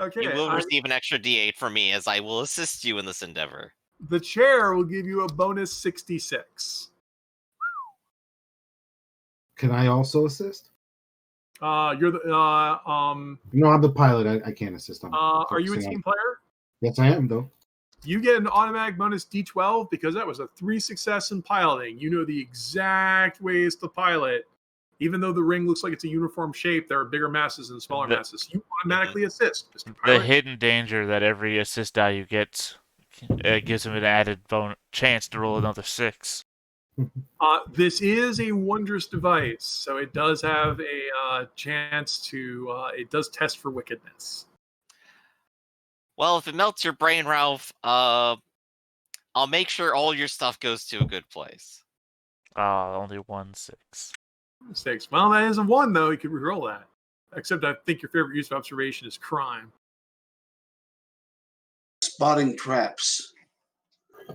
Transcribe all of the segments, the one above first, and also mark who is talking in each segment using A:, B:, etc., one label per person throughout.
A: Okay.
B: You will receive an extra D8 from me as I will assist you in this endeavor.
A: The chair will give you a bonus 66.
C: Can I also assist?
A: You're the
C: No, I'm the pilot. I can't assist.
A: are you a team player?
C: Yes, I am, though.
A: You get an automatic bonus D12 because that was a 3 success in piloting. You know the exact ways to pilot. Even though the ring looks like it's a uniform shape, there are bigger masses and smaller masses. You automatically assist, Mr. Pilot.
D: The hidden danger that every assist die you get gives him an added chance to roll another 6.
A: This is a Wondrous device, so it does have a chance to. It does test for wickedness.
B: Well, if it melts your brain, Ralph, I'll make sure all your stuff goes to a good place.
D: Only 1 6.
A: 6. Well, that is a 1, though. You could reroll that. Except I think your favorite use of observation is crime.
E: Spotting traps.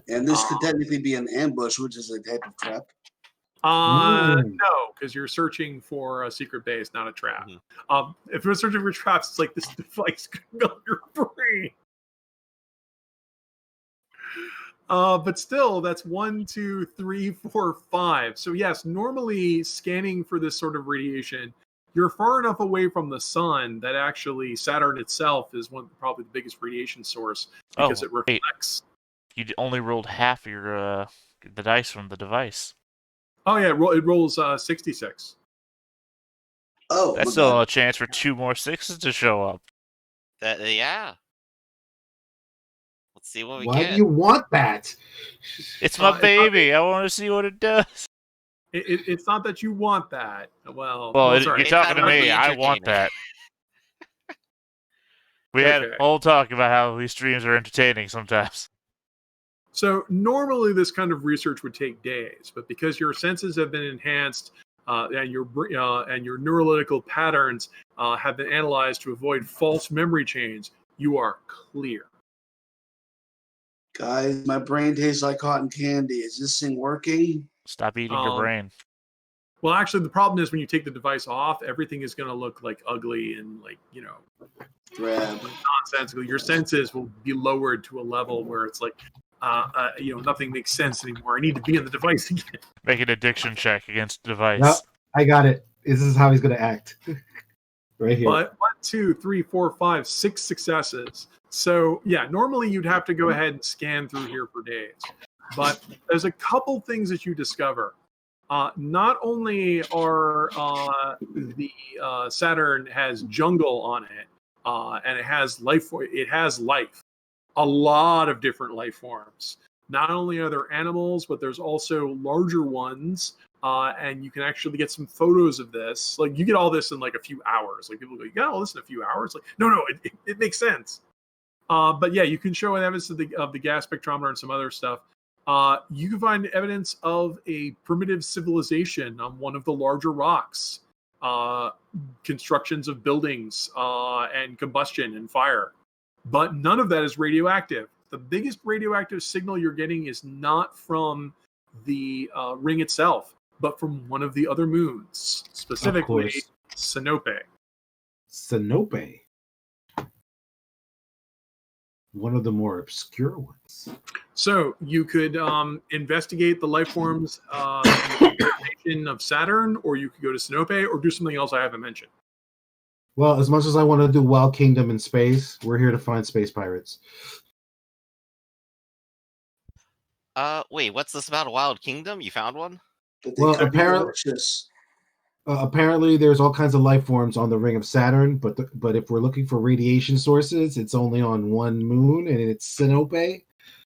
E: And this could technically be an ambush, which is a type of trap.
A: No, because you're searching for a secret base, not a trap. If you're searching for traps, it's like this device could melt your brain. But still, that's 1, 2, 3, 4, 5. So yes, normally scanning for this sort of radiation, you're far enough away from the sun that actually Saturn itself is probably the biggest radiation source because it reflects.
D: You only rolled half of your the dice from the device.
A: Oh yeah, it rolls 66.
E: Oh,
D: that's still a chance for 2 more 6s to show up.
B: Yeah. Let's see what we get.
C: Why do you want that?
D: It's my baby. I want to see what it does.
A: It's not that you want that. Well,
D: you're talking to me. I want that. We had a whole talk about how these streams are entertaining sometimes.
A: So normally this kind of research would take days, but because your senses have been enhanced and your neuroanalytical patterns have been analyzed to avoid false memory chains, you are clear.
E: Guys, my brain tastes like cotton candy. Is this thing working?
D: Stop eating your brain.
A: Well, actually, the problem is when you take the device off, everything is going to look like ugly and nonsensical. Your senses will be lowered to a level where it's like, nothing makes sense anymore. I need to be in the device again.
D: Make an addiction check against the device.
C: Yep, I got it. This is how he's going to act. Right here.
A: But 1, 2, 3, 4, 5, 6 successes. So yeah, normally you'd have to go ahead and scan through here for days. But there's a couple things that you discover. Not only are the Saturn has jungle on it, and it has life. It has life. A lot of different life forms. Not only are there animals, but there's also larger ones. And you can actually get some photos of this. Like you get all this in like a few hours. Like people go, you got all this in a few hours? Like, no, it makes sense. But yeah, you can show evidence of the gas spectrometer and some other stuff. You can find evidence of a primitive civilization on one of the larger rocks. Constructions of buildings and combustion and fire. But none of that is radioactive. The biggest radioactive signal you're getting is not from the ring itself, but from one of the other moons, specifically Sinope.
C: Sinope. One of the more obscure ones.
A: So you could investigate the life forms of Saturn, or you could go to Sinope, or do something else I haven't mentioned.
C: Well, as much as I want to do Wild Kingdom in space, we're here to find space pirates.
B: Wait, what's this about a Wild Kingdom? You found one?
C: Well, apparently there's all kinds of life forms on the ring of Saturn, but if we're looking for radiation sources, it's only on one moon, and it's Sinope,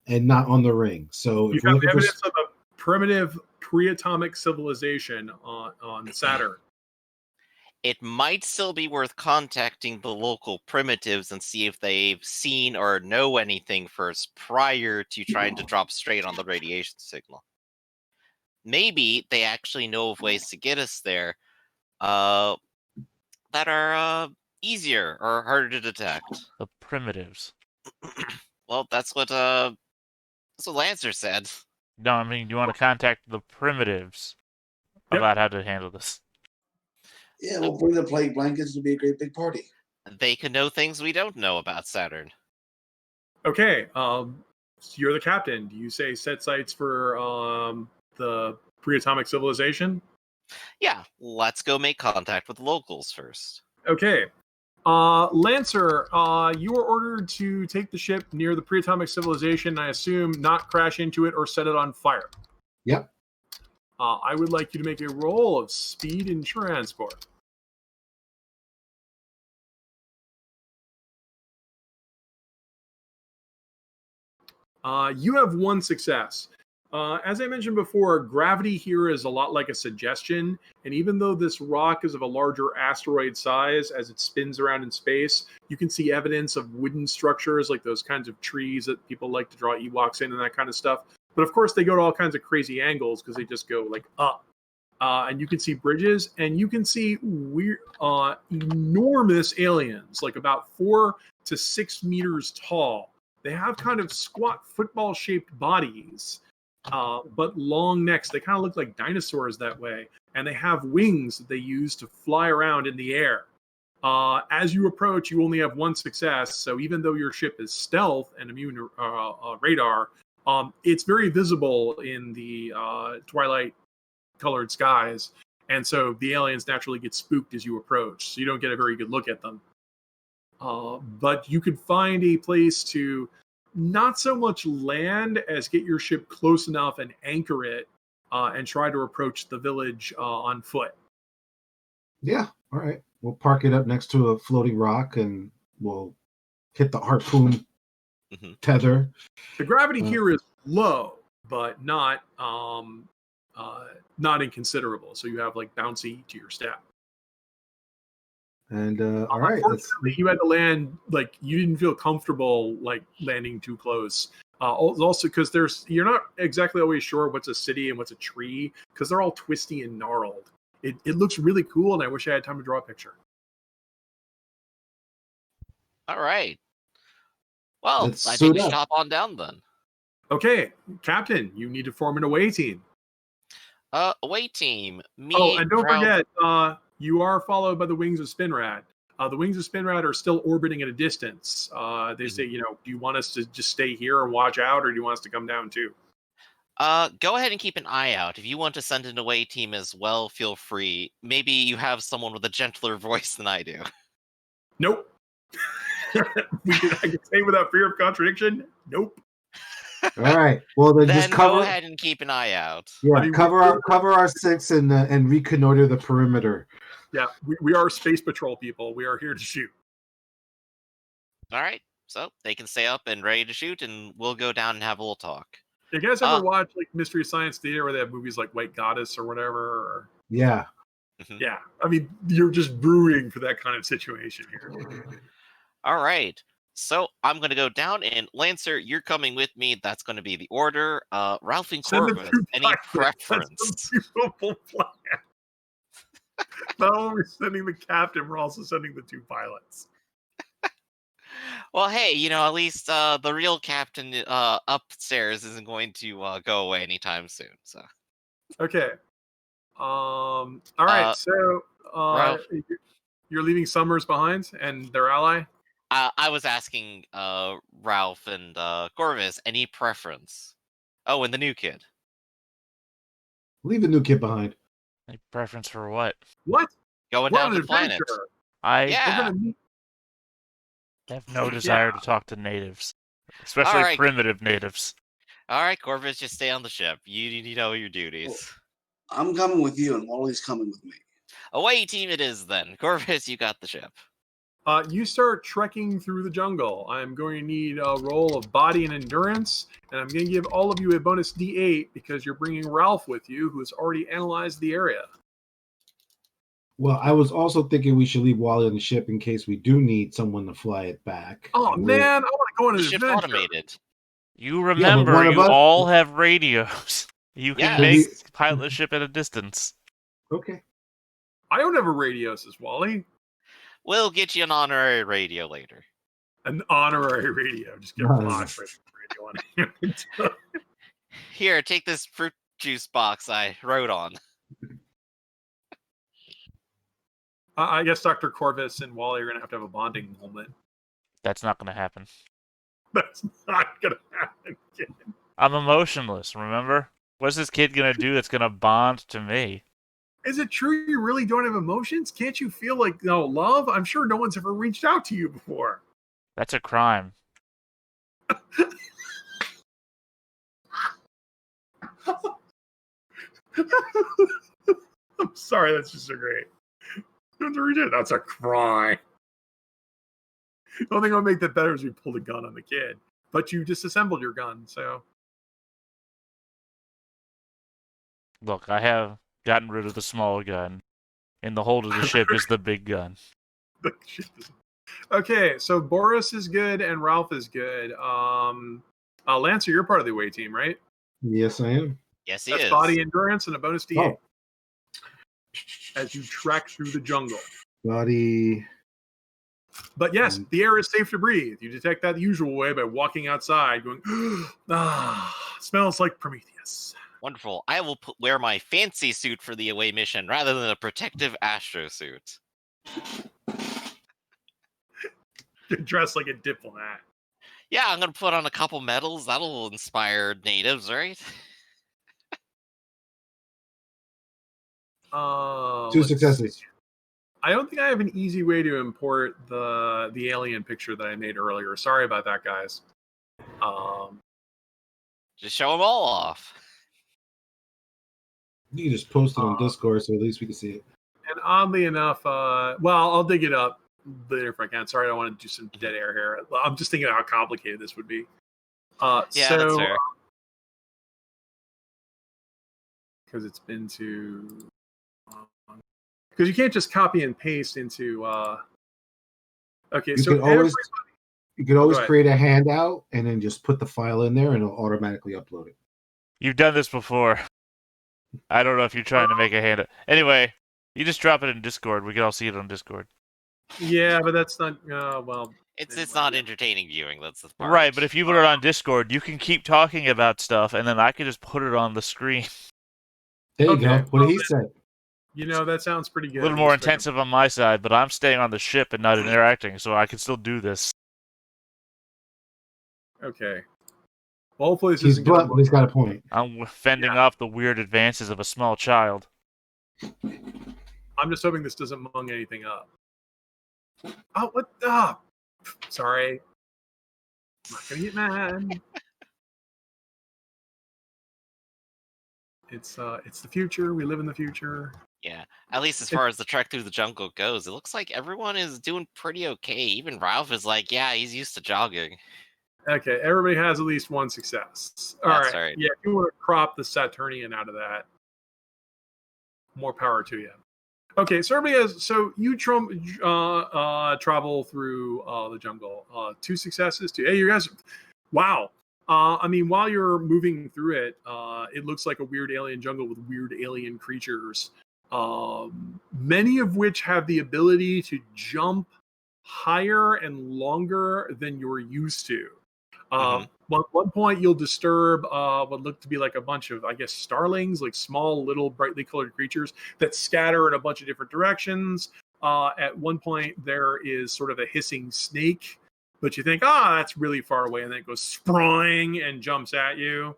C: and not on the ring. So
A: you have evidence of a primitive pre-atomic civilization on Saturn.
B: It might still be worth contacting the local primitives and see if they've seen or know anything first prior to trying to drop straight on the radiation signal. Maybe they actually know of ways to get us there that are easier or harder to detect.
D: The primitives.
B: Well, that's what Lancer said.
D: No, I mean, you want to contact the primitives about how to handle this.
E: Yeah, we'll bring the plague blankets. It'll be a great big party.
B: They could know things we don't know about Saturn.
A: Okay. So you're the captain. Do you say set sights for the pre-atomic civilization?
B: Yeah, let's go make contact with the locals first.
A: Okay. Lancer, you are ordered to take the ship near the pre-atomic civilization. I assume not crash into it or set it on fire.
C: Yep.
A: I would like you to make a roll of speed and transport. You have one success. As I mentioned before, gravity here is a lot like a suggestion. And even though this rock is of a larger asteroid size as it spins around in space, you can see evidence of wooden structures like those kinds of trees that people like to draw Ewoks in and that kind of stuff. But of course, they go to all kinds of crazy angles because they just go like up. And you can see bridges, and you can see weird, enormous aliens, like about 4 to 6 meters tall. They have kind of squat football-shaped bodies, but long necks. They kind of look like dinosaurs that way, and they have wings that they use to fly around in the air. As you approach, you only have one success, so even though your ship is stealth and immune to radar, it's very visible in the twilight-colored skies, and so the aliens naturally get spooked as you approach, so you don't get a very good look at them. But you could find a place to not so much land as get your ship close enough and anchor it and try to approach the village on foot.
C: Yeah. All right. We'll park it up next to a floating rock and we'll hit the harpoon tether.
A: The gravity here is low, but not inconsiderable. So you have like bouncy to your step.
C: And all right,
A: unfortunately, you had to land like you didn't feel comfortable like landing too close. Also, because you're not exactly always sure what's a city and what's a tree because they're all twisty and gnarled. It looks really cool, and I wish I had time to draw a picture.
B: All right. Well,
C: Let's
B: I think we
C: suit
B: should
C: up.
B: hop on down then.
A: Okay, Captain, you need to form an away team.
B: Away team. Me,
A: Oh, and don't
B: Ralph-
A: forget, you are followed by the wings of Spinrad. The wings of Spinrad are still orbiting at a distance. They say, do you want us to just stay here and watch out, or do you want us to come down too?
B: Go ahead and keep an eye out. If you want to send an away team as well, feel free. Maybe you have someone with a gentler voice than I do.
A: Nope. I can say without fear of contradiction, nope.
C: All right. Well, then,
B: Then
C: just cover.
B: go ahead and keep an eye out.
C: Yeah,
A: I mean,
C: cover our 6 and reconnoiter the perimeter.
A: Yeah, we are space patrol people. We are here to shoot.
B: All right. So they can stay up and ready to shoot, and we'll go down and have a little talk.
A: You guys ever watch like Mystery Science Theater where they have movies like White Goddess or whatever? Or...
C: Yeah.
A: Yeah, I mean, you're just brewing for that kind of situation here.
B: All right. So I'm going to go down, and Lancer, you're coming with me. That's going to be the order. Ralph and
A: Send the
B: Corvus,
A: two
B: any
A: pilots.
B: preference?
A: That's a beautiful plan. Not only sending the captain, we're also sending the 2 pilots.
B: Well, hey, at least the real captain upstairs isn't going to go away anytime soon. So.
A: Okay. All right. So
B: Ralph.
A: you're leaving Summers behind and their ally.
B: I was asking Ralph and Corvus, any preference? Oh, and the new kid.
C: Leave the new kid behind.
D: Any preference for what?
A: What?
B: Going
A: What
B: down
A: an
B: to the planet.
A: adventure!
D: I
A: We're
B: Yeah.
A: gonna meet.
D: have no desire to talk to natives, especially
B: All right.
D: primitive natives.
B: All right, Corvus, just stay on the ship. You know your duties.
E: I'm coming with you, and Wally's coming with me.
B: Away team it is then. Corvus, you got the ship.
A: You start trekking through the jungle. I'm going to need a roll of body and endurance, and I'm going to give all of you a bonus D8 because you're bringing Ralph with you, who has already analyzed the area.
C: Well, I was also thinking we should leave Wally on the ship in case we do need someone to fly it back.
A: Oh
C: And
A: man, I want to go on
B: The
A: an
B: ship's
A: adventure.
B: automated.
D: You remember,
C: one of
D: you
C: us-
D: all have radios. You
B: Yeah.
D: can make pilot the ship at a distance.
C: Okay.
A: I don't have a radio, says Wally.
B: We'll get you an honorary radio later.
A: An honorary radio. Just get a
C: Nice.
A: posh radio on it.
B: Here, take this fruit juice box I wrote on.
A: I guess Dr. Corvus and Wally are going to have a bonding moment.
D: That's not going to happen.
A: That's not going to happen.
D: I'm emotionless, remember? What's this kid going to do that's going to bond to me?
A: Is it true you really don't have emotions? Can't you feel like love? I'm sure no one's ever reached out to you before.
D: That's a crime.
A: I'm sorry, that's just so great. That's a crime. The only thing that would make that better is you pulled a gun on the kid. But you disassembled your gun, so.
D: Look, I have gotten rid of the small gun. In the hold of the ship is the big gun.
A: Okay, so Boris is good and Ralph is good. Lancer, you're part of the away team, right?
C: Yes, I am.
B: Yes, he
A: That's
B: is.
A: body endurance and a bonus D8
C: Oh.
A: as you trek through the jungle.
C: Body.
A: But yes, the air is safe to breathe. You detect that the usual way by walking outside, going, smells like Prometheus.
B: Wonderful. I will wear my fancy suit for the away mission rather than a protective astro suit.
A: You're dressed like a diplomat.
B: Yeah, I'm going to put on a couple medals. That'll inspire natives, right?
C: 2 successes.
A: See. I don't think I have an easy way to import the alien picture that I made earlier. Sorry about that, guys.
B: Just show them all off.
C: You can just post it on Discord so at least we can see it.
A: And oddly enough, I'll dig it up later if I can. Sorry, I don't want to do some dead air here. I'm just thinking of how complicated this would be.
B: Yeah, that's fair.
A: Because it's been to... Because you can't just copy and paste into... Okay,
C: You can always create a handout and then just put the file in there and it'll automatically upload it.
D: You've done this before. I don't know if you're trying to make a handout. Anyway, you just drop it in Discord. We can all see it on Discord.
A: Yeah, but that's not...
B: It's not entertaining viewing. That's the part.
D: Right, but if you put it on Discord, you can keep talking about stuff, and then I can just put it on the screen.
C: There you go. What he said.
A: That sounds pretty good.
D: A little more intensive on my side, but I'm staying on the ship and not interacting, so I can still do this.
A: Okay. Well, hopefully this
C: He's
A: isn't
C: blunt, but he's got a point.
D: I'm fending off the weird advances of a small child.
A: I'm just hoping this doesn't mung anything up. Oh, what? Ah, sorry. I'm not gonna get mad. It's the future. We live in the future.
B: Yeah, at least as far as the trek through the jungle goes, it looks like everyone is doing pretty okay. Even Ralph is like, yeah, he's used to jogging.
A: Okay, everybody has at least one success. All right. Yeah, if you want to crop the Saturnian out of that, more power to you. Okay, so everybody has. So you travel through the jungle. 2 successes. Hey, you guys! Wow. While you're moving through it, it looks like a weird alien jungle with weird alien creatures. Many of which have the ability to jump higher and longer than you're used to. At one point, you'll disturb what look to be like a bunch of, I guess, starlings, like small, little, brightly colored creatures that scatter in a bunch of different directions. At one point, there is sort of a hissing snake, but you think, that's really far away, and then it goes sprawling and jumps at you.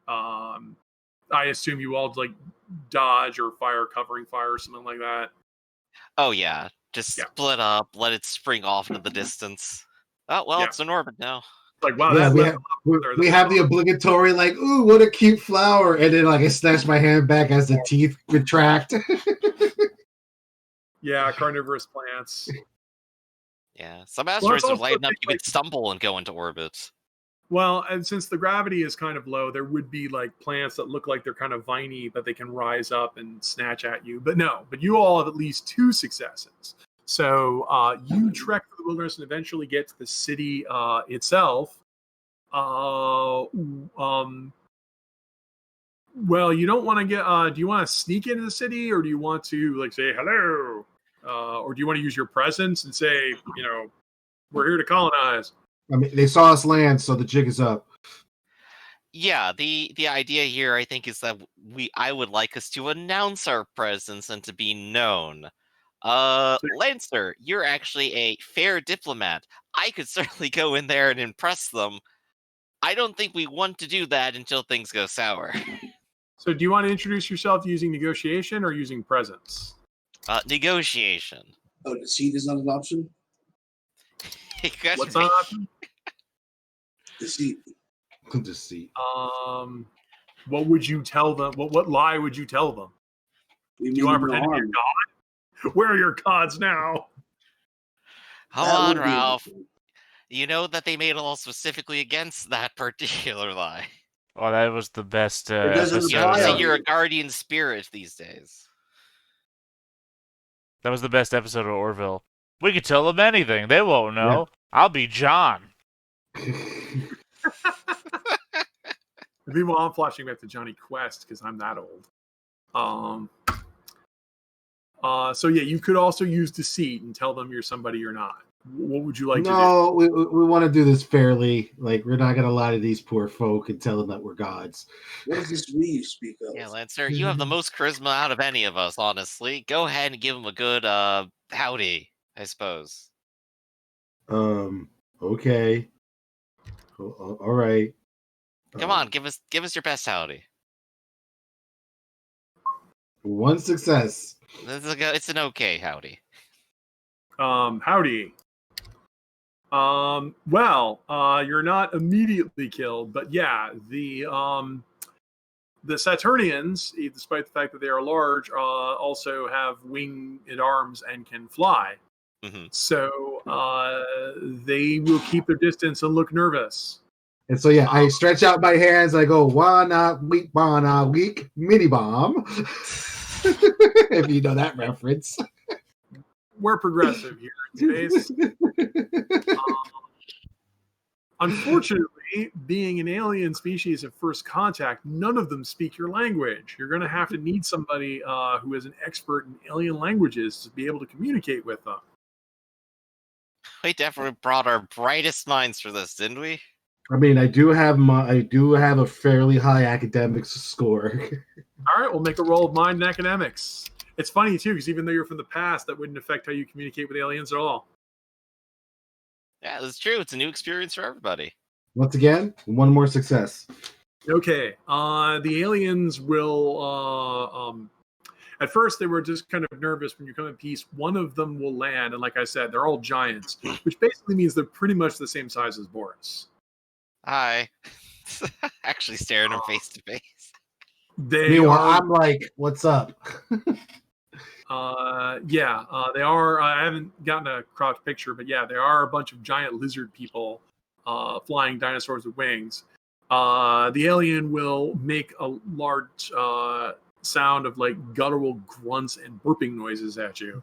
A: I assume you all like dodge or fire covering fire or something like that.
B: Oh yeah, just split up, let it spring off into the distance. Oh well, it's in orbit now.
A: Like wow,
C: yeah, we have the obligatory like, ooh, what a cute flower, and then like I snatch my hand back as the teeth retract.
A: Yeah, carnivorous plants.
B: Yeah, some asteroids are lighting up. You could stumble and go into orbit.
A: Well, and since the gravity is kind of low, there would be like plants that look like they're kind of viney, but they can rise up and snatch at you. But you all have at least 2 successes. So you trek through the wilderness and eventually get to the city itself. Well, you don't want to get. Do you want to sneak into the city, or do you want to like say hello, or do you want to use your presence and say, we're here to colonize?
C: They saw us land, so the jig is up.
B: Yeah, the idea here, I think, is that I would like us to announce our presence and to be known. Lancer, you're actually a fair diplomat. I could certainly go in there and impress them. I don't think we want to do that until things go sour.
A: So do you want to introduce yourself using negotiation or using presence?
B: Negotiation.
E: Oh, deceit is not an option?
A: What's not an option?
E: Deceit.
C: Deceit.
A: What would you tell them? What lie would you tell them?
E: We
A: Do you want to
E: mean no
A: pretend to be a
E: harm.
A: god? Where are your gods now?
B: Come
E: That
B: on,
E: would be
B: Ralph.
E: interesting.
B: You know that they made a law specifically against that particular lie.
D: Oh, that was the best
E: doesn't
D: episode.
B: You have to
E: apply
B: say
E: on
B: you're
E: you.
B: a guardian spirit these days.
D: That was the best episode of Orville. We could tell them anything. They won't know. I'll be John.
A: Meanwhile, I'm flashing back to Johnny Quest because I'm that old. So yeah, you could also use deceit and tell them you're somebody you're not. What would you like to do?
C: No, we want to do this fairly. Like, we're not going to lie to these poor folk and tell them that we're gods.
E: What is this we you speak of?
B: Yeah, Lancer, you have the most charisma out of any of us, honestly. Go ahead and give them a good howdy, I suppose.
C: Okay. All right.
B: Come on, give us your best howdy.
C: One success.
B: It's an okay howdy.
A: Howdy. Well, you're not immediately killed, but yeah, the Saturnians, despite the fact that they are large, also have winged arms and can fly.
B: Mm-hmm.
A: So they will keep their distance and look nervous.
C: And so, yeah, I stretch out my hands. I go, wanna weak, mini bomb. If you know that reference.
A: We're progressive here in space. Unfortunately, being an alien species of first contact, none of them speak your language. You're going to have to need somebody who is an expert in alien languages to be able to communicate with them.
B: We definitely brought our brightest minds for this, didn't we?
C: I mean, I do have a fairly high academics score.
A: All right, we'll make a roll of mind and academics. It's funny too, because even though you're from the past, that wouldn't affect how you communicate with aliens at all.
B: Yeah, that's true. It's a new experience for everybody.
C: Once again, one more success.
A: Okay, the aliens will. At first, they were just kind of nervous when you come in peace. One of them will land, and like I said, they're all giants, which basically means they're pretty much the same size as Boris.
B: Hi. Actually staring him face to face.
C: Meanwhile, I'm like, what's up?
A: They are. I haven't gotten a cropped picture, but yeah, there are a bunch of giant lizard people flying dinosaurs with wings. The alien will make a large sound of like guttural grunts and burping noises at you.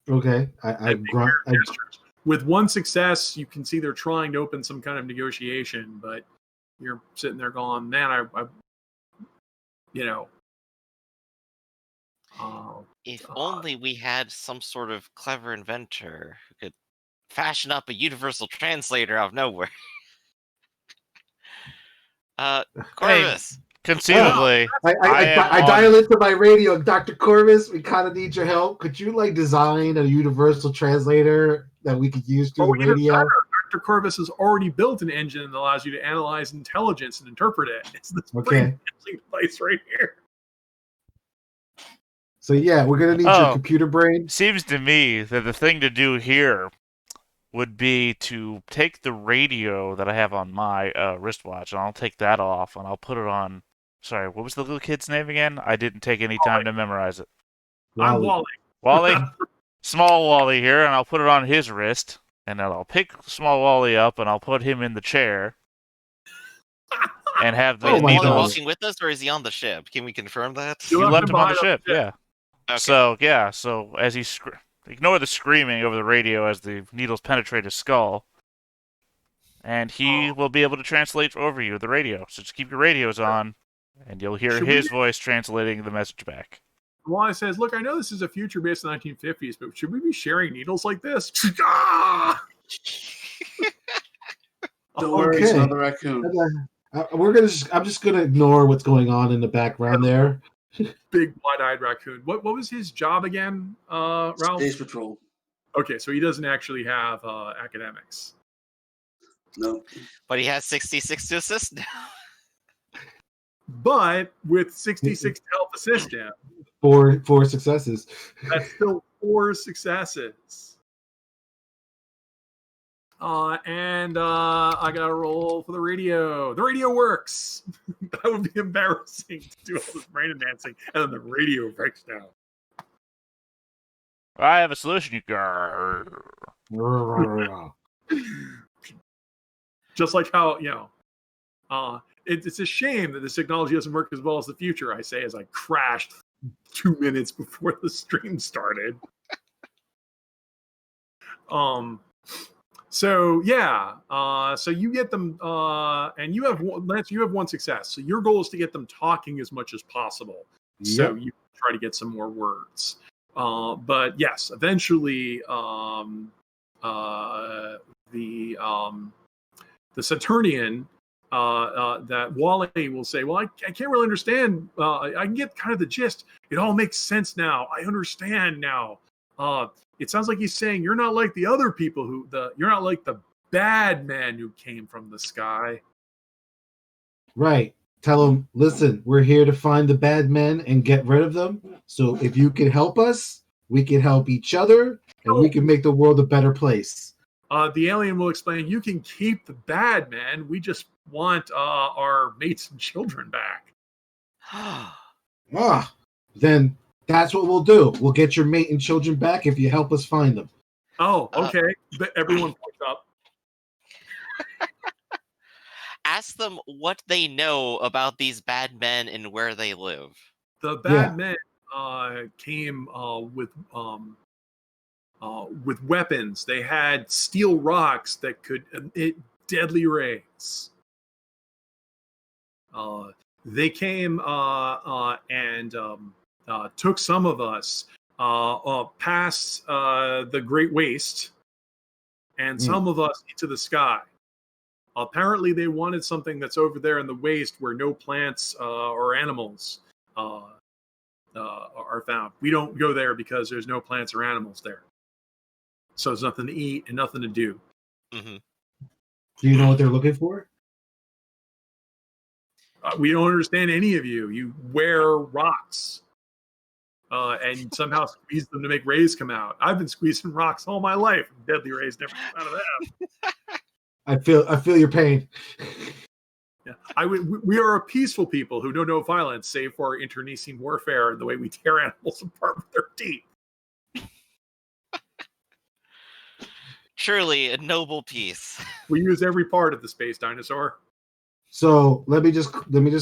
C: Okay, I grunt.
A: With one success, you can see they're trying to open some kind of negotiation, but you're sitting there going, man,
B: If only we had some sort of clever inventor who could fashion up a universal translator out of nowhere. Corvus.
D: Conceivably,
C: I dial into my radio, Dr. Corvus. We kind of need your help. Could you design a universal translator that we could use through the radio?
A: Dr. Corvus has already built an engine that allows you to analyze intelligence and interpret it. It's this device right here.
C: So yeah, we're gonna need your computer brain.
D: Seems to me that the thing to do here would be to take the radio that I have on my wristwatch, and I'll take that off, and I'll put it on. Sorry, what was the little kid's name again? I didn't take any time to memorize it.
A: I'm Wally.
D: Wally? Small Wally here, and I'll put it on his wrist, and then I'll pick small Wally up, and I'll put him in the chair, and have the
B: Is Wally
D: needles.
B: walking with us, or is he on the ship? Can we confirm that?
D: You left him on the ship, yeah.
B: Okay.
D: So as he ignore the screaming over the radio as the needles penetrate his skull, and he will be able to translate over you the radio. So just keep your radios on, and you'll hear his voice translating the message back.
A: Wally says, "Look, I know this is a future based in the 1950s, but should we be sharing needles like this?"
E: Don't worry, it's another raccoon.
C: I'm just gonna ignore what's going on in the background there.
A: Big wide-eyed raccoon. What was his job again, Ralph?
E: Space Patrol.
A: Okay, so he doesn't actually have academics.
E: No.
B: But he has 66 to assist now.
A: But with 66 to help assist him,
C: Four successes.
A: that's still 4 successes. And I got to roll for the radio. The radio works. That would be embarrassing to do all this brain dancing, and then the radio breaks down.
D: I have a solution. You
A: Just like how, it's a shame that this technology doesn't work as well as the future, I say, as I crashed 2 minutes before the stream started. So you get them, and you have Lance. You have 1 success. So your goal is to get them talking as much as possible.
C: Yep.
A: So you try to get some more words. But yes, eventually, the Saturnian, that Wally will say, "Well, I can't really understand. I can get kind of the gist. It all makes sense now. I understand now. It sounds like he's saying you're not like the other people you're not like the bad man who came from the sky."
C: Right. Tell them, listen, we're here to find the bad men and get rid of them. So if you can help us, we can help each other, and we can make the world a better place.
A: The alien will explain, you can keep the bad men. We just want our mates and children back.
C: Then that's what we'll do. We'll get your mate and children back if you help us find them.
A: Oh, okay. But everyone points up.
B: Ask them what they know about these bad men and where they live.
A: The bad men came with weapons. They had steel rocks that could emit deadly rays. They came and took some of us past the Great Waste, and some of us into the sky. Apparently, they wanted something that's over there in the waste where no plants or animals are found. We don't go there because there's no plants or animals there. So there's nothing to eat and nothing to do.
B: Mm-hmm.
C: Do you know what they're looking for?
A: We don't understand any of you. You wear rocks and somehow squeeze them to make rays come out. I've been squeezing rocks all my life. Deadly rays never come out of that.
C: I feel your pain.
A: Yeah, we are a peaceful people who don't know violence, save for our internecine warfare and the way we tear animals apart with their teeth.
B: Truly a noble piece.
A: We use every part of the space dinosaur.
C: So let me just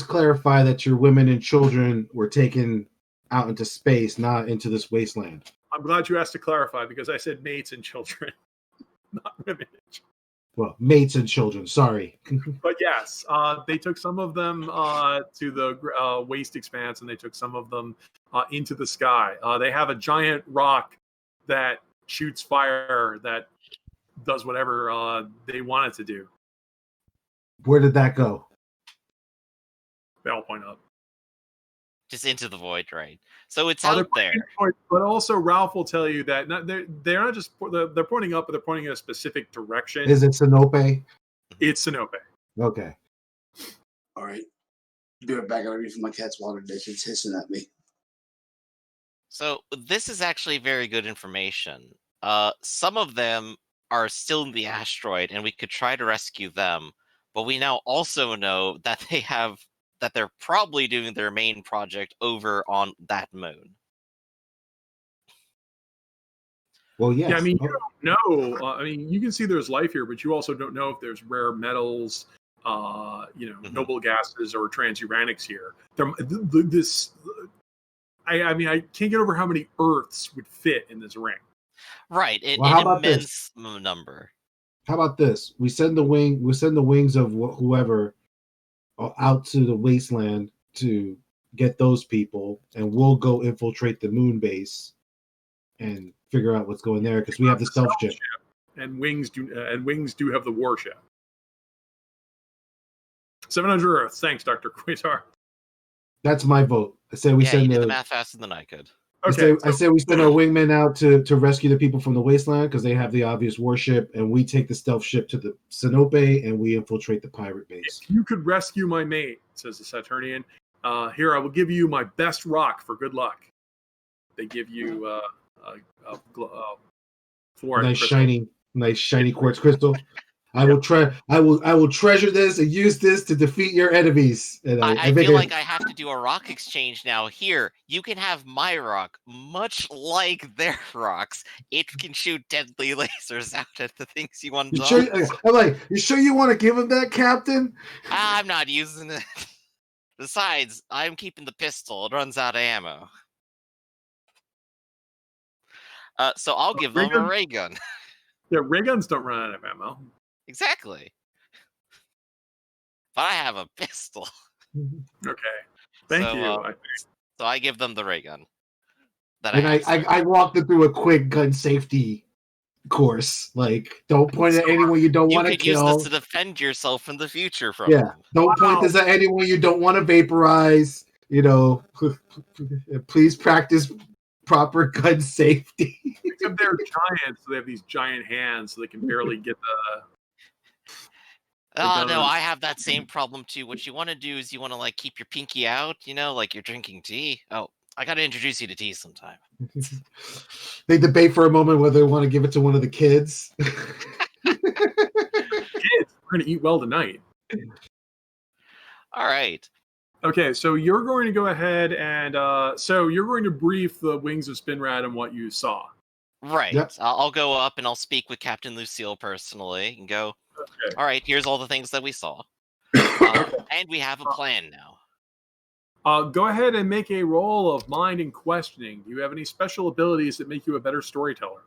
C: clarify that your women and children were taken out into space, not into this wasteland.
A: I'm glad you asked to clarify because I said mates and children, not women.
C: Well, mates and children. Sorry.
A: But yes, they took some of them to the waste expanse, and they took some of them into the sky. They have a giant rock that shoots fire that does whatever they want it to do.
C: Where did that go?
A: They all point up.
B: Just into the void, right? So it's out there.
A: But also, Ralph will tell you that they're not just they're pointing up, but they're pointing in a specific direction.
C: Is it Sinope?
A: It's Sinope.
C: Okay.
E: All right. Be right back. I gotta read from my cat's water dish. It's hissing at me.
B: So this is actually very good information. Some of them are still in the asteroid, and we could try to rescue them. But we now also know that they're probably doing their main project over on that moon.
C: Well, yes.
A: Yeah, I mean, you don't know. I mean, you can see there's life here, but you also don't know if there's rare metals, noble gases or transuranics here. I mean, I can't get over how many Earths would fit in this ring.
B: Right, an immense number.
C: How about this? We send the wings of whoever out to the wasteland to get those people, and we'll go infiltrate the moon base and figure out what's going there because we have the stealth ship.
A: And wings do have the warship. 700 Earths. Thanks, Dr. Quasar.
C: That's my vote. I said we
B: Yeah,
C: send
B: you did the
C: the.
B: math faster than I could.
A: Okay.
C: I said we send our wingmen out to rescue the people from the wasteland because they have the obvious warship, and we take the stealth ship to the Sinope and we infiltrate the pirate base.
A: If you could rescue my mate, says the Saturnian, here I will give you my best rock for good luck. They give you fluorite crystal.
C: Nice shiny quartz crystal. I will treasure this and use this to defeat your enemies. And
B: I feel like I have to do a rock exchange now. Here, you can have my rock, much like their rocks. It can shoot deadly lasers out at the things you want to.
C: I'm like, you sure you want to give him that, Captain?
B: I'm not using it. Besides, I'm keeping the pistol. It runs out of ammo. So I'll give them a ray gun.
A: Yeah, ray guns don't run out of ammo.
B: Exactly. But I have a pistol.
A: Okay. Thank you.
B: So I give them the ray gun.
C: I walked them through a quick gun safety course. Like, don't point at anyone you don't want to kill.
B: You could use this to defend yourself in the future from
C: them.
B: them.
C: Don't point this at anyone you don't want to vaporize. You know, please practice proper gun safety.
A: Except they're giants, so they have these giant hands, so they can barely get the.
B: Oh no, I have that same problem too. What you want to do is you want to like keep your pinky out, you know, like you're drinking tea. Oh, I got to introduce you to tea sometime.
C: They debate for a moment whether they want to give it to one of the kids.
A: Kids, we're going to eat well tonight.
B: All right.
A: Okay, so you're going to go ahead and so you're going to brief the Wings of Spinrad on what you saw.
B: Right. Yep. I'll go up and I'll speak with Captain Lucille personally and go, okay. All right, here's all the things that we saw. And we have a plan now.
A: Go ahead and make a roll of mind and questioning. Do you have any special abilities that make you a better storyteller?